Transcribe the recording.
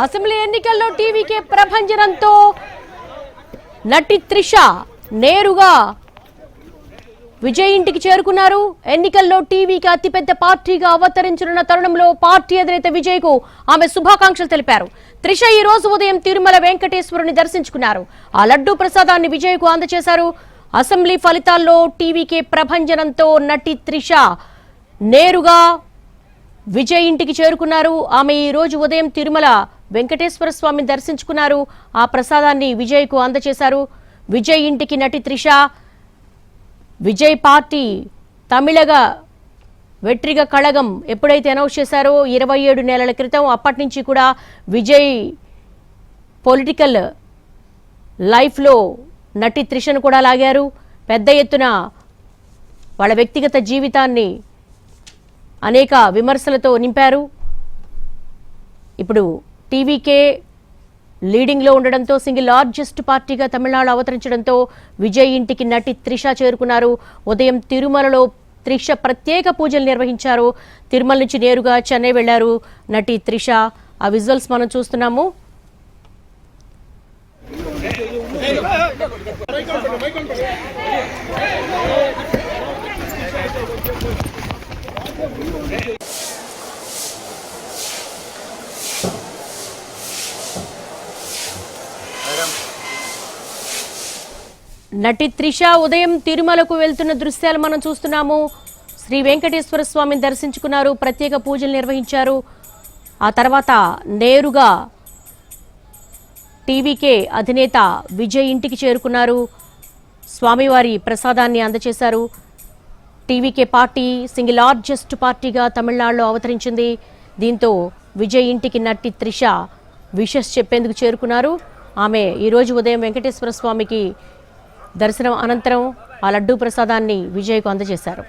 Assembly ఎన్నికల్లో TVK ప్రభంజనంతో నటి త్రిష నేరుగా విజయ్ ఇంటికి చేరుకున్నారు. ఎన్నికల్లో టీవీకి అతిపెద్ద పార్టీగా అవతరించనున్న తరుణంలో పార్టీ అధినేత విజయ్ కు ఆమె శుభాకాంక్షలు తెలిపారు. త్రిష ఈ రోజు ఉదయం తిరుమల వెంకటేశ్వరుని దర్శించుకున్నారు. ఆ లడ్డూ ప్రసాదాన్ని విజయ్ కు అందజేశారు. అసెంబ్లీ ఫలితాల్లో టీవీకే ప్రభంజనంతో నటి త్రిష నేరుగా విజయ్ ఇంటికి చేరుకున్నారు. ఆమె ఈ రోజు ఉదయం తిరుమల వెంకటేశ్వర స్వామిని దర్శించుకున్నారు. ఆ ప్రసాదాన్ని విజయ్ కు అందజేశారు. విజయ్ ఇంటికి నటి త్రిష విజయ్ పార్టీ తమిళగా వెట్రిగ కళగం ఎప్పుడైతే అనౌన్స్ చేశారో 27 నెలల క్రితం, అప్పటి నుంచి కూడా విజయ్ పొలిటికల్ లైఫ్లో నటి త్రిషను కూడా లాగారు. పెద్ద ఎత్తున వాళ్ళ వ్యక్తిగత జీవితాన్ని అనేక విమర్శలతో నింపారు. ఇప్పుడు టీవీకే లీడింగ్లో ఉండడంతో సింగిల్ లార్జెస్ట్ పార్టీగా తమిళనాడు అవతరించడంతో విజయ్ ఇంటికి నటి త్రిష చేరుకున్నారు. ఉదయం తిరుమలలో త్రిష ప్రత్యేక పూజలు నిర్వహించారు. తిరుమల నుంచి నేరుగా చెన్నై వెళ్లారు నటి త్రిష. ఆ విజువల్స్ మనం చూస్తున్నాము. నటి త్రిష ఉదయం తిరుమలకు వెళ్తున్న దృశ్యాలు మనం చూస్తున్నాము. శ్రీ వెంకటేశ్వర స్వామిని దర్శించుకున్నారు, ప్రత్యేక పూజలు నిర్వహించారు. ఆ తర్వాత నేరుగా టీవీకే అధినేత విజయ్ ఇంటికి చేరుకున్నారు. స్వామివారి ప్రసాదాన్ని అందజేశారు. టీవీకే పార్టీ సింగిల్ లార్జెస్ట్ పార్టీగా తమిళనాడులో అవతరించింది. దీంతో విజయ్ ఇంటికి నటి త్రిష విషెస్ చెప్పేందుకు చేరుకున్నారు. ఆమె ఈరోజు ఉదయం వెంకటేశ్వర స్వామికి దర్శనం అనంతరం ఆ లడ్డూ ప్రసాదాన్ని విజయ్కు అందజేశారు.